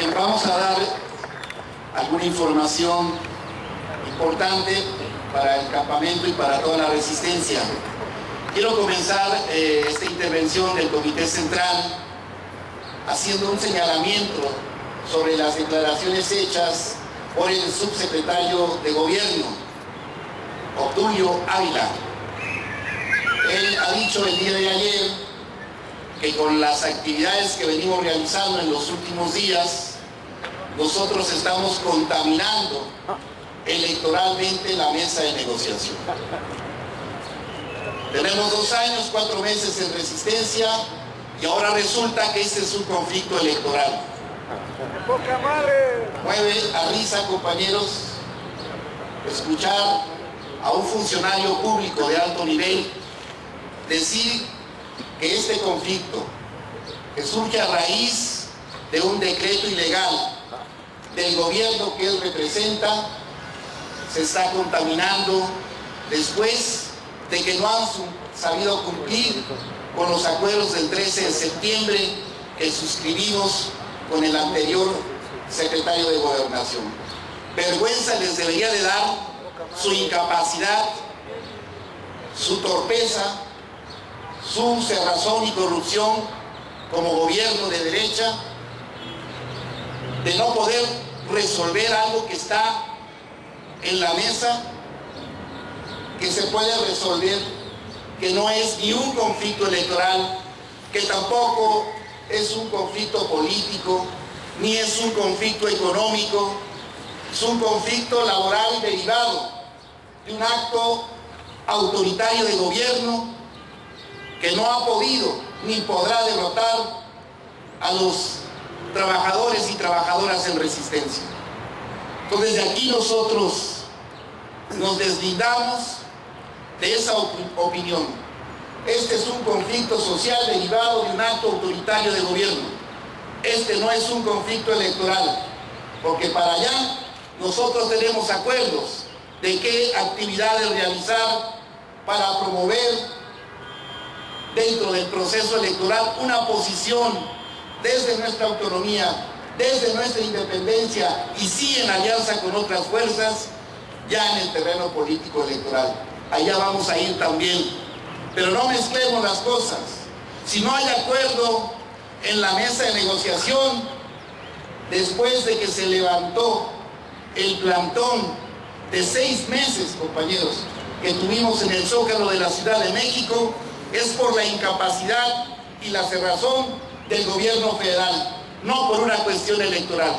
Bien, vamos a dar alguna información importante para el campamento y para toda la resistencia. Quiero comenzar esta intervención del Comité Central haciendo un señalamiento sobre las declaraciones hechas por el subsecretario de Gobierno, Obdulio Ávila. Él ha dicho el día de ayer que con las actividades que venimos realizando en los últimos días, nosotros estamos contaminando electoralmente la mesa de negociación. Tenemos 2 años, 4 meses en resistencia y ahora resulta que este es un conflicto electoral. Mueve a risa, compañeros, escuchar a un funcionario público de alto nivel decir que este conflicto, que surge a raíz de un decreto ilegal del gobierno que él representa, se está contaminando después de que no han sabido cumplir con los acuerdos del 13 de septiembre que suscribimos con el anterior secretario de Gobernación. Vergüenza les debería de dar su incapacidad, su torpeza, su cerrazón y corrupción como gobierno de derecha, de no poder resolver algo que está en la mesa, que se puede resolver, que no es ni un conflicto electoral, que tampoco es un conflicto político, ni es un conflicto económico, es un conflicto laboral derivado de un acto autoritario de gobierno que no ha podido ni podrá derrotar a los trabajadores y trabajadoras en resistencia. Entonces, de aquí nosotros nos deslindamos de esa opinión. Este es un conflicto social derivado de un acto autoritario de gobierno. Este no es un conflicto electoral, porque para allá nosotros tenemos acuerdos de qué actividades realizar para promover dentro del proceso electoral una posición desde nuestra autonomía, desde nuestra independencia y sí en alianza con otras fuerzas ya en el terreno político electoral. Allá vamos a ir también, pero no mezclemos las cosas. Si no hay acuerdo en la mesa de negociación, después de que se levantó el plantón de 6 meses, compañeros, que tuvimos en el Zócalo de la Ciudad de México, es por la incapacidad y la cerrazón del gobierno federal, no por una cuestión electoral.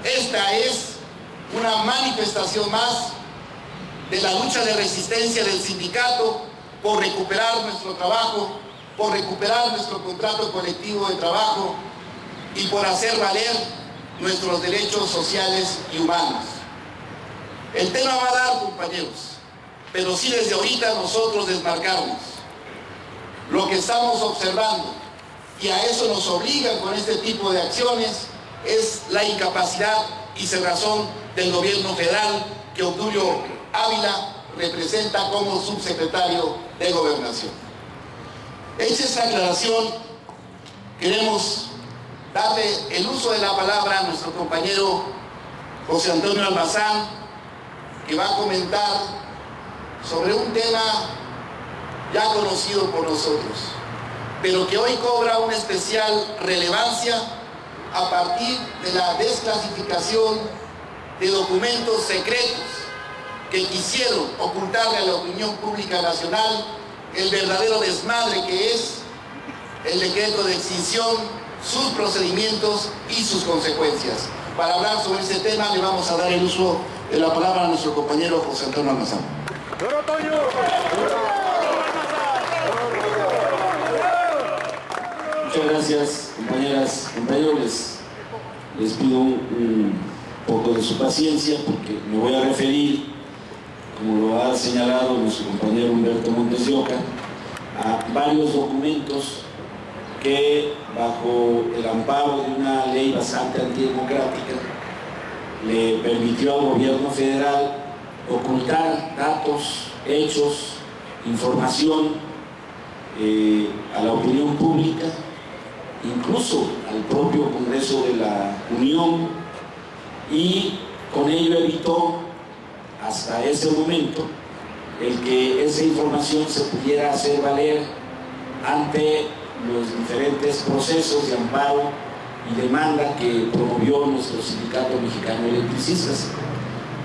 Esta es una manifestación más de la lucha de resistencia del sindicato por recuperar nuestro trabajo, por recuperar nuestro contrato colectivo de trabajo y por hacer valer nuestros derechos sociales y humanos. El tema va a dar, compañeros, pero sí desde ahorita nosotros desmarcarnos. Lo que estamos observando, y a eso nos obligan con este tipo de acciones, es la incapacidad y cerrazón del gobierno federal que Obdulio Ávila representa como subsecretario de Gobernación. Hecha esta aclaración, queremos darle el uso de la palabra a nuestro compañero José Antonio Almazán, que va a comentar sobre un tema ya conocido por nosotros, pero que hoy cobra una especial relevancia a partir de la desclasificación de documentos secretos que quisieron ocultarle a la opinión pública nacional el verdadero desmadre que es el decreto de extinción, sus procedimientos y sus consecuencias. Para hablar sobre este tema le vamos a dar el uso de la palabra a nuestro compañero José Antonio Almazán. Muchas gracias, compañeras, compañeros. Les pido un poco de su paciencia porque me voy a referir, como lo ha señalado nuestro compañero Humberto Montes de Oca, a varios documentos que, bajo el amparo de una ley bastante antidemocrática, le permitió al gobierno federal ocultar datos, hechos, información a la opinión pública incluso al propio Congreso de la Unión, y con ello evitó hasta ese momento el que esa información se pudiera hacer valer ante los diferentes procesos de amparo y demanda que promovió nuestro Sindicato Mexicano de Electricistas.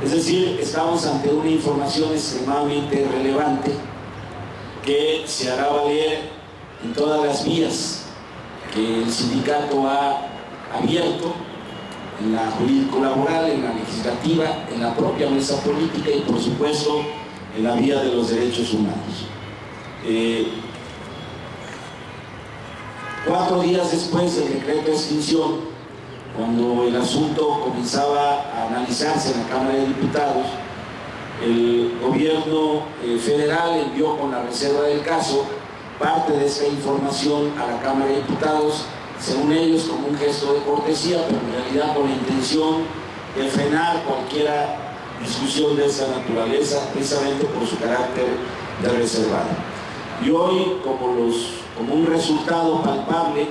Es decir, estamos ante una información extremadamente relevante que se hará valer en todas las vías que el sindicato ha abierto, en la jurídico-laboral, en la legislativa, en la propia mesa política y, por supuesto, en la vía de los derechos humanos. 4 días después del decreto de extinción, cuando el asunto comenzaba a analizarse en la Cámara de Diputados, el gobierno federal envió con la reserva del caso parte de esta información a la Cámara de Diputados, según ellos como un gesto de cortesía, pero en realidad con la intención de frenar cualquier discusión de esa naturaleza, precisamente por su carácter de reservado. Y hoy, como un resultado palpable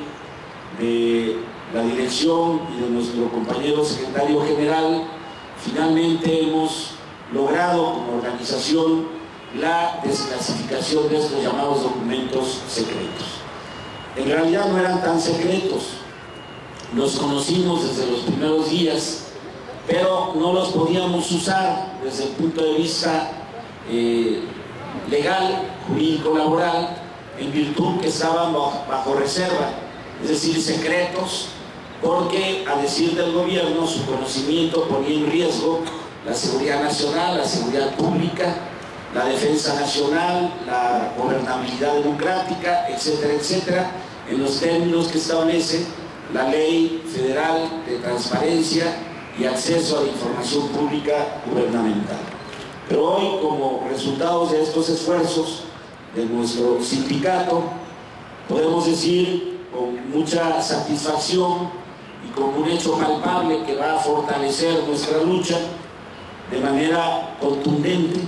de la dirección y de nuestro compañero secretario general, finalmente hemos logrado como organización la desclasificación de estos llamados documentos secretos. En realidad no eran tan secretos, los conocimos desde los primeros días, pero no los podíamos usar desde el punto de vista legal, jurídico-laboral, en virtud que estaban bajo reserva, es decir, secretos, porque a decir del gobierno su conocimiento ponía en riesgo la seguridad nacional, la seguridad pública, la defensa nacional, la gobernabilidad democrática, etcétera, etcétera, en los términos que establece la Ley Federal de Transparencia y Acceso a la Información Pública Gubernamental. Pero hoy, como resultados de estos esfuerzos de nuestro sindicato, podemos decir con mucha satisfacción y como un hecho palpable que va a fortalecer nuestra lucha de manera contundente,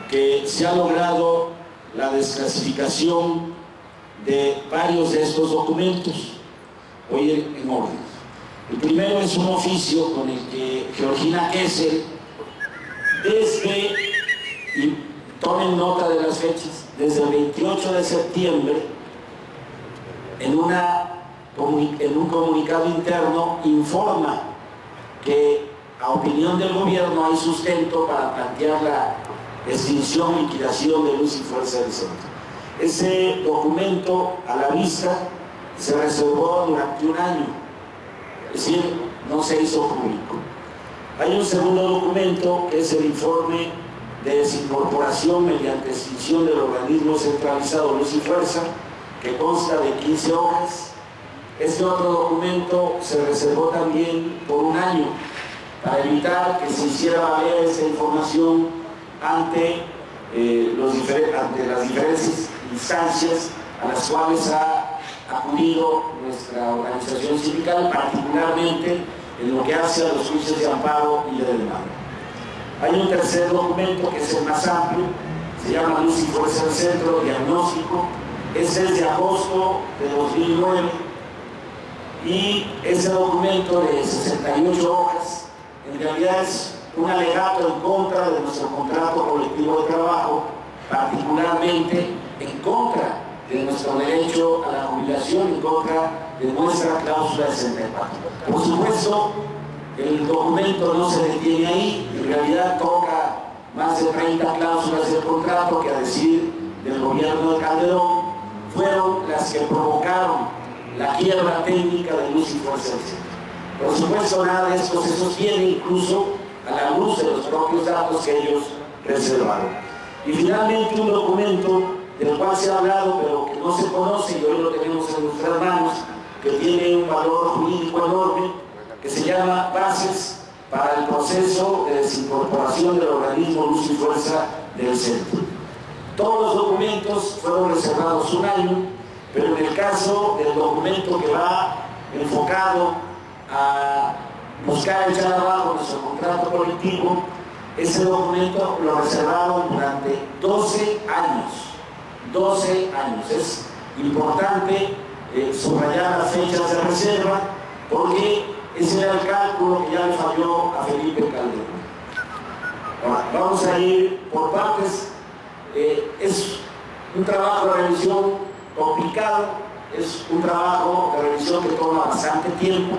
que se ha logrado la desclasificación de varios de estos documentos, hoy en orden. El primero es un oficio con el que Georgina Kessel, y tomen nota de las fechas, desde el 28 de septiembre, en un comunicado interno, informa que a opinión del gobierno hay sustento para plantear la extinción y liquidación de Luz y Fuerza del Centro. Ese documento, a la vista, se reservó durante un año, es decir, no se hizo público. Hay un segundo documento que es el informe de desincorporación mediante extinción del organismo centralizado Luz y Fuerza, que consta de 15 hojas. Este otro documento se reservó también por un año para evitar que se hiciera valer esa información ante las diferentes instancias a las cuales ha acudido nuestra organización sindical, particularmente en lo que hace a los juicios de amparo y de demanda. Hay un tercer documento que es el más amplio, se llama Luz y Fuerza del Centro, diagnóstico. Ese es de agosto de 2009 y ese documento de 68 hojas en realidad es un alegato en contra de nuestro contrato colectivo de trabajo, particularmente en contra de nuestro derecho a la jubilación, en contra de nuestra cláusula de 64. Por supuesto, el documento no se detiene ahí, en realidad toca más de 30 cláusulas del contrato que, a decir del gobierno de Calderón, fueron las que provocaron la quiebra técnica de Luz y Fuerza del Centro. Por supuesto, nada de esto se sostiene, incluso a la luz de los propios datos que ellos reservaron. Y finalmente un documento del cual se ha hablado, pero que no se conoce, y hoy lo tenemos en nuestras manos, que tiene un valor jurídico enorme, que se llama Bases para el proceso de desincorporación del organismo Luz y Fuerza del Centro. Todos los documentos fueron reservados un año, pero en el caso del documento que va enfocado a buscar echar abajo nuestro contrato colectivo, ese documento lo reservaron durante 12 años. 12 años. Es importante subrayar las fechas de reserva, porque ese era el cálculo que ya le falló a Felipe Calderón. Ahora, vamos a ir por partes. Es un trabajo de revisión complicado, es un trabajo de revisión que toma bastante tiempo.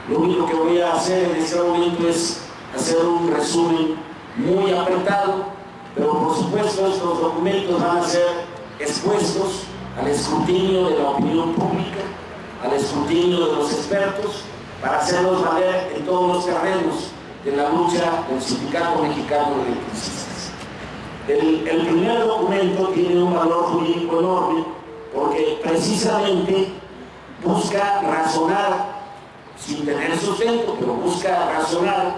Lo único que voy a hacer en este momento es hacer un resumen muy apretado, pero por supuesto estos documentos van a ser expuestos al escrutinio de la opinión pública, al escrutinio de los expertos, para hacerlos valer en todos los terrenos de la lucha del Sindicato Mexicano de Electricistas. El primer documento tiene un valor jurídico enorme porque precisamente busca razonar, sin tener sustento, pero busca razonar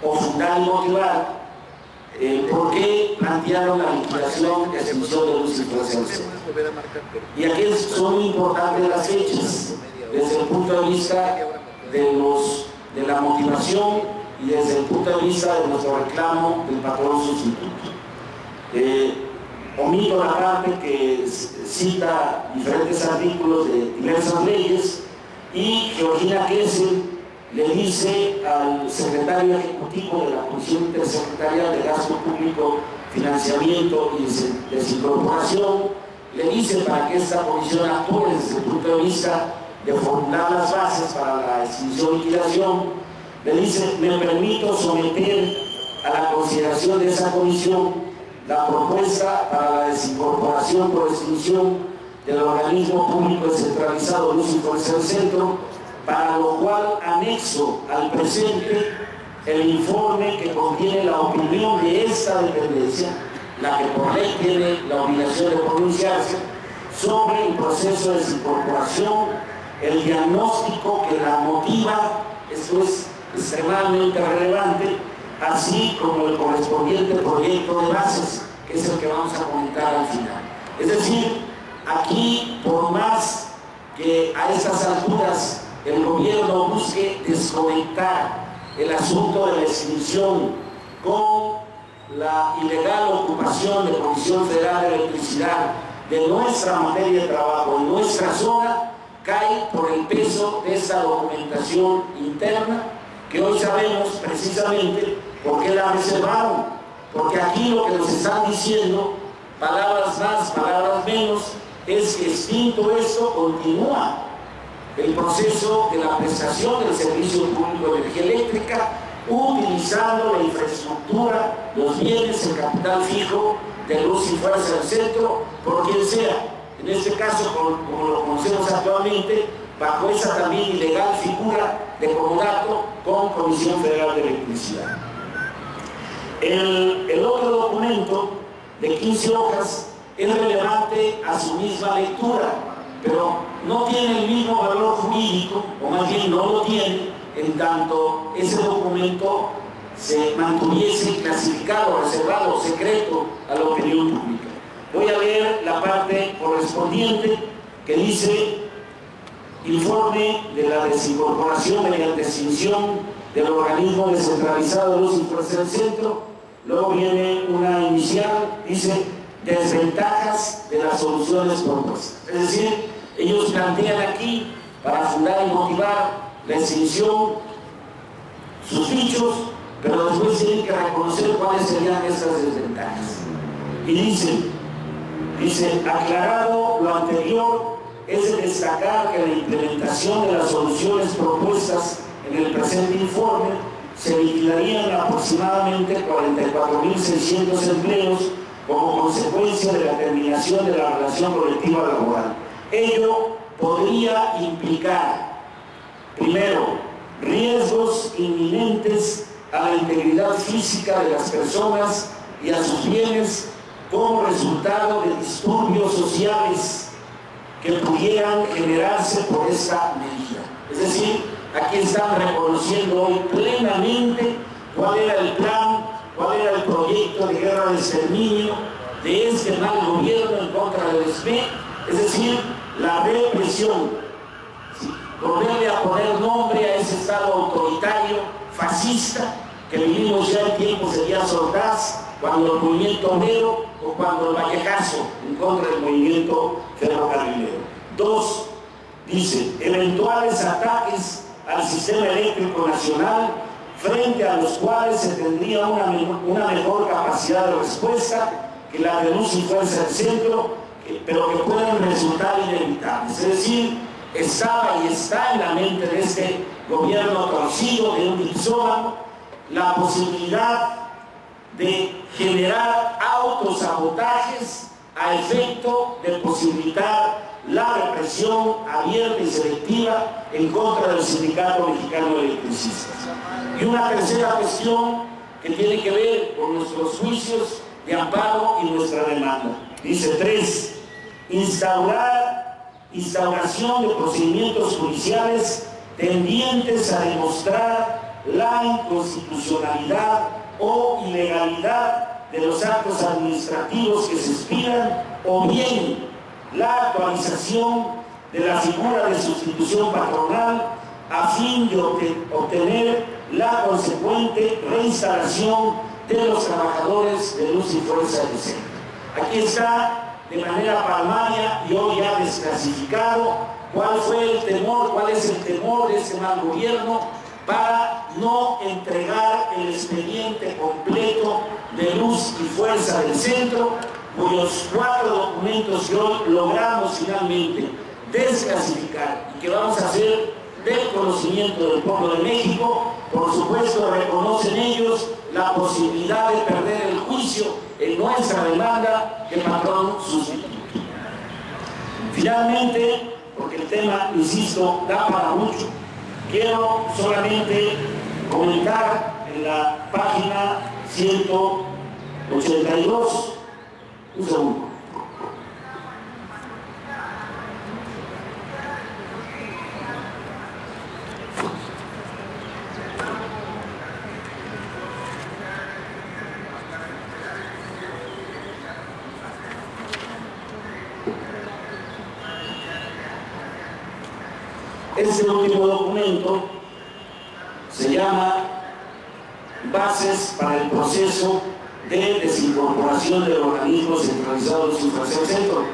o fundar y motivar por qué plantearon la liquidación y extinción de Luz y Fuerza del Centro. Y aquí son muy importantes las fechas, desde el punto de vista de la motivación y desde el punto de vista de nuestro reclamo del patrón sustituto. Omito la parte que cita diferentes artículos de diversas leyes, y Georgina Kessel le dice al secretario ejecutivo de la Comisión Intersecretarial de Gasto Público, Financiamiento y Desincorporación, le dice para que esta comisión actúe desde el punto de vista de formular las bases para la extinción y liquidación, le dice: me permito someter a la consideración de esa comisión la propuesta para la desincorporación por extinción del organismo público descentralizado Luz y Fuerza del Centro, para lo cual anexo al presente el informe que contiene la opinión de esta dependencia, la que por ley tiene la obligación de pronunciarse, sobre el proceso de desincorporación, el diagnóstico que la motiva, esto es extremadamente relevante, así como el correspondiente proyecto de bases, que es el que vamos a comentar al final. Es decir, aquí, por más que a estas alturas el gobierno busque desconectar el asunto de la extinción con la ilegal ocupación de Comisión Federal de Electricidad de nuestra materia de trabajo en nuestra zona, cae por el peso de esa documentación interna que hoy sabemos precisamente por qué la reservaron, porque aquí lo que nos están diciendo, palabras más, palabras menos, es que extinto esto continúa el proceso de la prestación del servicio público de energía eléctrica, utilizando la infraestructura, los bienes, el capital fijo de Luz y Fuerza del Centro, por quien sea, en este caso como lo conocemos actualmente, bajo esa también ilegal figura de comodato con Comisión Federal de Electricidad. El otro documento de 15 hojas es relevante a su misma lectura, pero no tiene el mismo valor jurídico, o más bien no lo tiene, en tanto ese documento se mantuviese clasificado, reservado, secreto a la opinión pública. Voy a leer la parte correspondiente que dice: informe de la desincorporación mediante extinción del organismo descentralizado de Luz y Fuerza del Centro. Luego viene una inicial, dice: desventajas de las soluciones propuestas. Es decir, ellos plantean aquí, para fundar y motivar la extinción, sus dichos, pero después tienen que reconocer cuáles serían estas desventajas. Y dice, aclarado lo anterior, es de destacar que la implementación de las soluciones propuestas en el presente informe se liquidarían aproximadamente 44.600 empleos como consecuencia de la terminación de la relación colectiva laboral. Ello podría implicar, primero, riesgos inminentes a la integridad física de las personas y a sus bienes como resultado de disturbios sociales que pudieran generarse por esta medida. Es decir, aquí están reconociendo hoy plenamente cuál era el plan, cuál era el proyecto de guerra de exterminio de este mal gobierno en contra del SME, es decir, la represión, ¿sí? Volverle a poner nombre a ese estado autoritario, fascista, que vivimos ya en tiempos de Díaz Ordaz, cuando el movimiento obrero o cuando el Vallecazo en contra del movimiento ferrocarrilero. Dos, Dice, eventuales ataques al sistema eléctrico nacional, frente a los cuales se tendría una mejor capacidad de respuesta que la de Luz y Fuerza del Centro, pero que pueden resultar inevitables. Es decir, estaba y está en la mente de este gobierno torcido, de un dipsómano, la posibilidad de generar autosabotajes a efecto de posibilitar la represión abierta y selectiva en contra del Sindicato Mexicano de Electricistas. Y una tercera cuestión que tiene que ver con nuestros juicios de amparo y nuestra demanda. Dice 3. Instauración de procedimientos judiciales tendientes a demostrar la inconstitucionalidad o ilegalidad de los actos administrativos que se expidan, o bien la actualización de la figura de sustitución patronal a fin de obtener la consecuente reinstalación de los trabajadores de Luz y Fuerza del Centro. Aquí está de manera palmaria y hoy ya desclasificado cuál fue el temor, cuál es el temor de este mal gobierno para no entregar el expediente completo de Luz y Fuerza del Centro, cuyos 4 documentos que hoy logramos finalmente desclasificar y que vamos a hacer del conocimiento del pueblo de México. Por supuesto, reconocen ellos la posibilidad de perder el juicio en nuestra demanda de patrón sustituto. Finalmente, porque el tema, insisto, da para mucho, quiero solamente comentar en la página 182, un segundo. Este último documento se llama Bases para el proceso de desincorporación del organismo centralizado de Fuerza del Centro.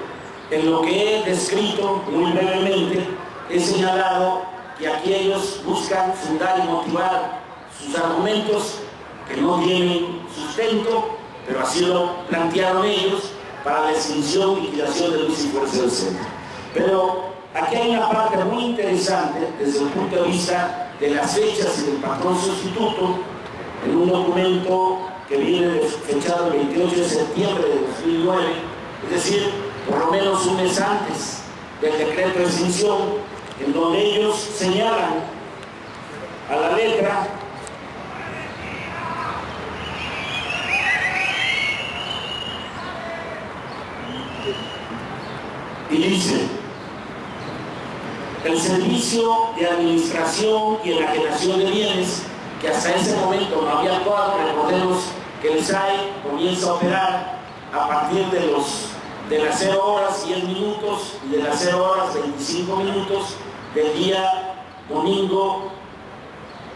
En lo que he descrito muy brevemente, he señalado que aquí ellos buscan fundar y motivar sus argumentos que no tienen sustento, pero así lo plantearon ellos para la extinción y liquidación de Luz y Fuerza del Centro. Pero aquí hay una parte muy interesante desde el punto de vista de las fechas y del patrón sustituto, en un documento que viene fechado el 28 de septiembre de 2009, es decir, por lo menos un mes antes del decreto de extinción, en donde ellos señalan a la letra y dice: el servicio de administración y enajenación de bienes, que hasta ese momento no había actuado. Recordemos que el SAE comienza a operar a partir de las 0 horas 10 minutos y de las 0 horas 25 minutos del día domingo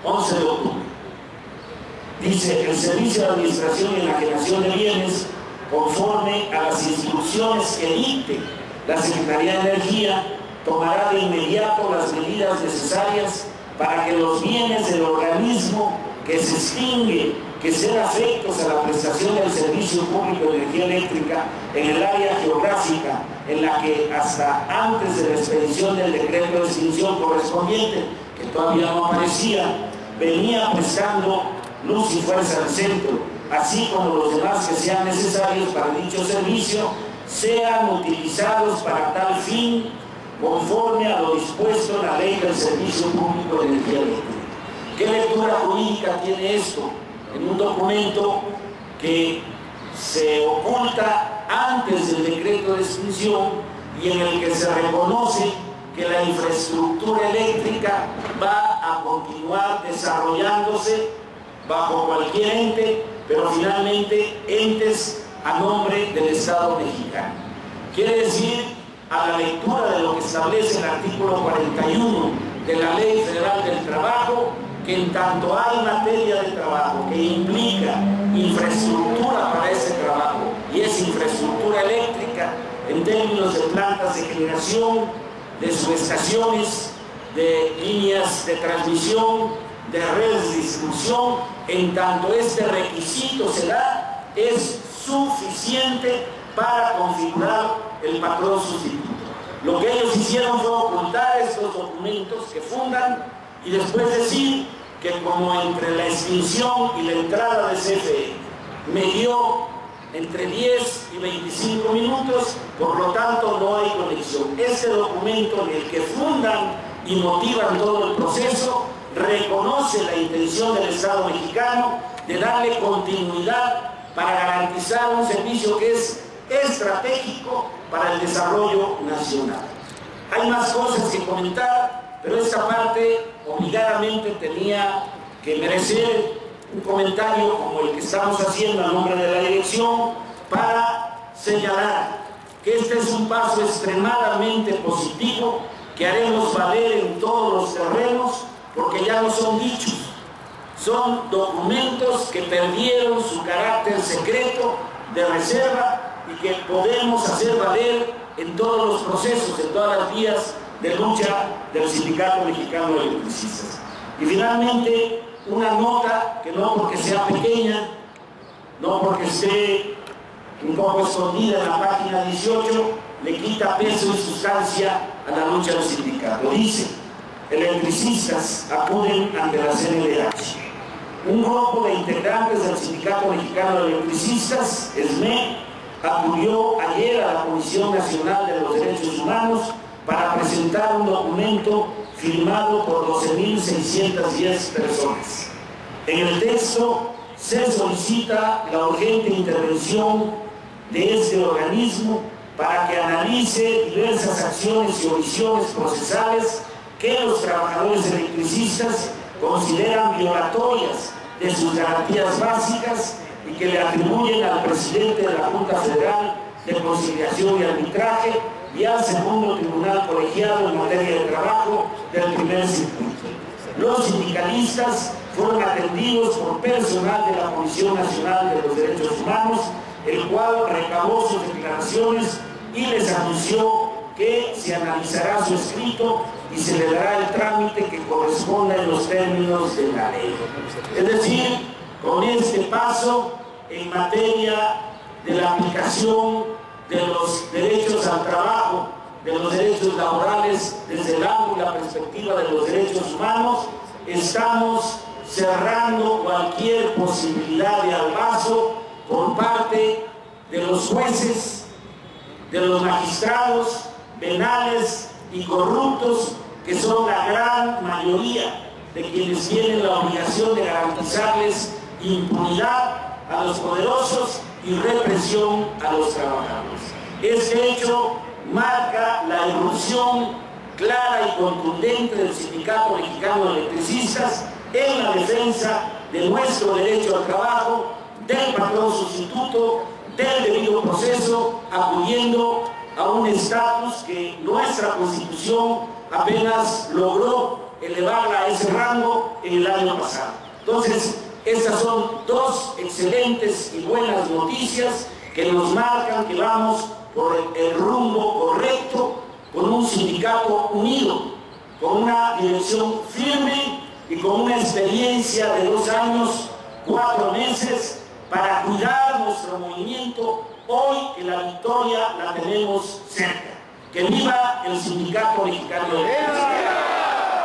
11 de octubre. Dice: el servicio de administración y enajenación de bienes, conforme a las instrucciones que dicte la Secretaría de Energía, tomará de inmediato las medidas necesarias para que los bienes del organismo que se extingue, que sean afectos a la prestación del servicio público de energía eléctrica en el área geográfica en la que hasta antes de la expedición del decreto de extinción correspondiente, que todavía no aparecía, venía prestando Luz y Fuerza del Centro, así como los demás que sean necesarios para dicho servicio, sean utilizados para tal fin, conforme a lo dispuesto en la Ley del Servicio Público de Energía Eléctrica. ¿Qué lectura jurídica tiene esto? En un documento que se oculta antes del decreto de extinción y en el que se reconoce que la infraestructura eléctrica va a continuar desarrollándose bajo cualquier ente, pero finalmente entes a nombre del Estado mexicano. Quiere decir, a la lectura de lo que establece el artículo 41 de la Ley Federal del Trabajo, que en tanto hay materia de trabajo que implica infraestructura para ese trabajo, y es infraestructura eléctrica en términos de plantas de generación, de subestaciones, de líneas de transmisión, de redes de distribución. En tanto este requisito se da, es suficiente para configurar el patrón sustituto. Lo que ellos hicieron fue ocultar estos documentos que fundan y después decir que como entre la extinción y la entrada de CFE me dio entre 10 y 25 minutos, por lo tanto no hay conexión. Este documento en el que fundan y motivan todo el proceso reconoce la intención del Estado mexicano de darle continuidad para garantizar un servicio que es estratégico para el desarrollo nacional. Hay más cosas que comentar, pero esta parte obligadamente tenía que merecer un comentario como el que estamos haciendo a nombre de la dirección para señalar que este es un paso extremadamente positivo que haremos valer en todos los terrenos, porque ya no son dichos, son documentos que perdieron su carácter secreto de reserva y que podemos hacer valer en todos los procesos, en todas las vías de lucha del Sindicato Mexicano de Electricistas. Y finalmente, una nota que no porque sea pequeña, no porque esté un poco escondida en la página 18, le quita peso y sustancia a la lucha del sindicato. Dice: electricistas acuden ante la CNDH. Un grupo de integrantes del Sindicato Mexicano de Electricistas, SME, acudió ayer a la Comisión Nacional de los Derechos Humanos para presentar un documento firmado por 12.610 personas. En el texto se solicita la urgente intervención de este organismo para que analice diversas acciones y omisiones procesales que los trabajadores electricistas consideran violatorias de sus garantías básicas y que le atribuyen al presidente de la Junta Federal de Conciliación y Arbitraje y al segundo tribunal colegiado en materia de trabajo del primer circuito. Los sindicalistas fueron atendidos por personal de la Comisión Nacional de los Derechos Humanos, el cual recabó sus declaraciones y les anunció que se analizará su escrito y se le dará el trámite que corresponda en los términos de la ley. Es decir, con este paso en materia de la aplicación de los derechos al trabajo, de los derechos laborales desde el ángulo y la perspectiva de los derechos humanos, estamos cerrando cualquier posibilidad de albazo por parte de los jueces, de los magistrados penales y corruptos, que son la gran mayoría de quienes tienen la obligación de garantizarles impunidad a los poderosos y represión a los trabajadores. Este hecho marca la irrupción clara y contundente del Sindicato Mexicano de Electricistas en la defensa de nuestro derecho al trabajo, del patrón sustituto, del debido proceso, acudiendo a un estatus que nuestra Constitución apenas logró elevarla a ese rango en el año pasado. Entonces, estas son dos excelentes y buenas noticias que nos marcan que vamos por el rumbo correcto, con un sindicato unido, con una dirección firme y con una experiencia de 2 años, 4 meses, para cuidar nuestro movimiento hoy que la victoria la tenemos cerca. ¡Que viva el Sindicato Mexicano de Electricidad!